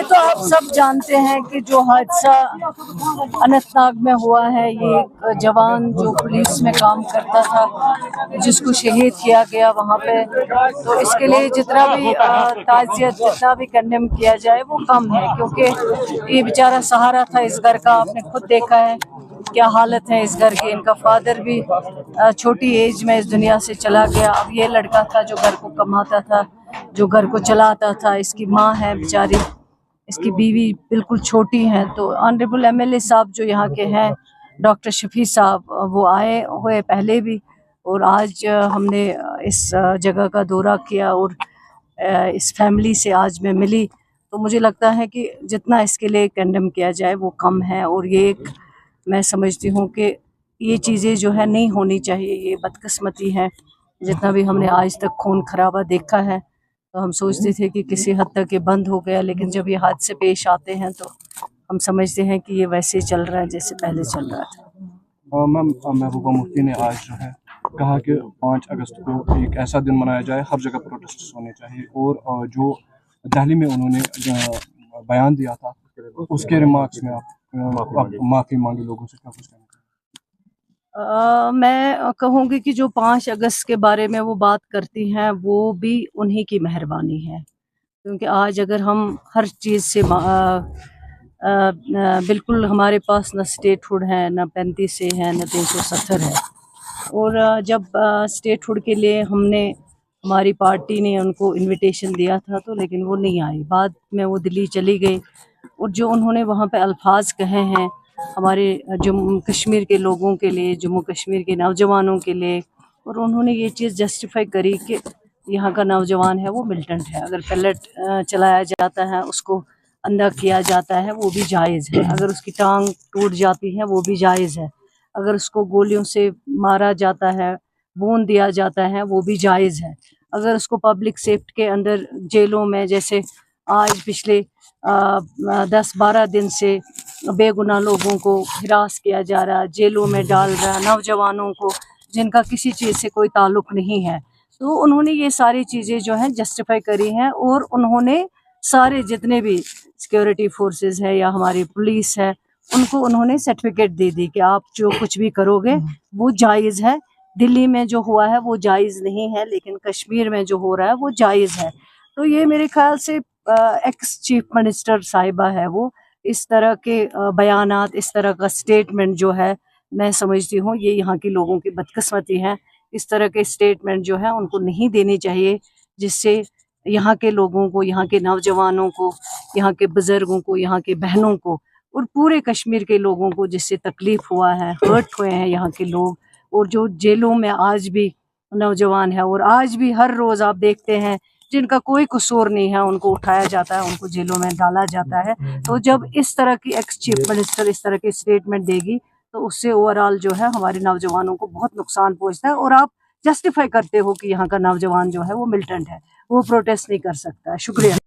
تو आप सब जानते हैं कि जो हादसा अनंतनाग में हुआ है, ये एक जवान जो पुलिस में काम करता था जिसको शहीद किया गया वहाँ पे, तो इसके लिए जितना भी ताज़ियत, जितना भी कंडेम किया जाए वो कम है, क्योंकि ये बेचारा सहारा था इस घर का। आपने खुद देखा है क्या हालत है इस घर की। इनका फादर भी छोटी एज में इस दुनिया से चला गया। अब ये लड़का था जो घर को कमाता था, जो घर को चलाता था। इसकी माँ है बेचारी, इसकी बीवी बिल्कुल छोटी हैं। तो ऑनरेबल एमएलए साहब जो यहाँ के हैं, डॉक्टर शफी साहब, वो आए हुए पहले भी, और आज हमने इस जगह का दौरा किया और इस फैमिली से आज मैं मिली। तो मुझे लगता है कि जितना इसके लिए कंडेम किया जाए वो कम है, और ये एक मैं समझती हूँ कि ये चीज़ें जो है नहीं होनी चाहिए। ये बदकिस्मती है। जितना भी हमने आज तक खून खराबा देखा है, तो हम सोचते थे कि किसी हद तक ये बंद हो गया, लेकिन जब ये हादसे पेश आते हैं तो हम समझते हैं कि ये वैसे ही चल रहा है जैसे पहले चल रहा था। मैम, महबूबा मुफ्ती ने आज जो है कहा कि 5 अगस्त को एक ऐसा दिन मनाया जाए, हर जगह प्रोटेस्ट होने चाहिए, और जो दिल्ली में उन्होंने बयान दिया था उसके रिमार्क्स में आप माफ़ी मांगी लोगों से, क्या कुछ कहना? मैं कहूँगी कि जो 5 अगस्त के बारे में वो बात करती हैं वो भी उन्हीं की मेहरबानी है, क्योंकि आज अगर हम हर चीज़ से बिल्कुल हमारे पास न स्टेटहुड है, न 35 से है, न 370 है। और जब स्टेटहुड के लिए हमारी पार्टी ने उनको इनविटेशन दिया था, तो लेकिन वो नहीं आई। बाद में वो दिल्ली चली गई, और जो उन्होंने वहाँ पे अल्फाज कहे हैं हमारे जम्मू कश्मीर के लोगों के लिए, जम्मू कश्मीर के नौजवानों के लिए, और उन्होंने ये चीज़ जस्टिफाई करी कि यहाँ का नौजवान है वो मिलिटेंट है। अगर पैलेट चलाया जाता है, उसको अंधा किया जाता है, वो भी जायज़ है। अगर उसकी टांग टूट जाती है वो भी जायज़ है। अगर उसको गोलियों से मारा जाता है, भून दिया जाता है, वो भी जायज़ है। अगर उसको पब्लिक सेफ्टी के अंदर जेलों में, जैसे आज पिछले 10-12 दिन से बेगुनाह लोगों को हिरास किया जा रहा है, जेलों में डाल रहा है, नौजवानों को जिनका किसी चीज़ से कोई ताल्लुक़ नहीं है। तो उन्होंने ये सारी चीज़ें जो हैं जस्टिफाई करी हैं, और उन्होंने सारे जितने भी सिक्योरिटी फोर्सेस है या हमारी पुलिस है, उनको उन्होंने सर्टिफिकेट दे दी कि आप जो कुछ भी करोगे वो जायज़ है। दिल्ली में जो हुआ है वो जायज़ नहीं है, लेकिन कश्मीर में जो हो रहा है वो जायज़ है। तो ये मेरे ख्याल से एक्स चीफ मिनिस्टर साहिबा है, वो इस तरह के बयानात, इस तरह का स्टेटमेंट जो है, मैं समझती हूँ ये यहाँ के लोगों की बदकिस्मती है। इस तरह के स्टेटमेंट जो है उनको नहीं देनी चाहिए, जिससे यहाँ के लोगों को, यहाँ के नौजवानों को, यहाँ के बुज़ुर्गों को, यहाँ के बहनों को और पूरे कश्मीर के लोगों को जिससे तकलीफ़ हुआ है, हर्ट हुए हैं यहाँ के लोग, और जो जेलों में आज भी नौजवान है, और आज भी हर रोज़ आप देखते हैं जिनका कोई कसूर नहीं है उनको उठाया जाता है, उनको जेलों में डाला जाता है। तो जब इस तरह की एक्स चीफ मिनिस्टर इस तरह की स्टेटमेंट देगी, तो उससे ओवरऑल जो है हमारे नौजवानों को बहुत नुकसान पहुँचता है। और आप जस्टिफाई करते हो कि यहाँ का नौजवान जो है वो मिलिटेंट है, वो प्रोटेस्ट नहीं कर सकता है। शुक्रिया।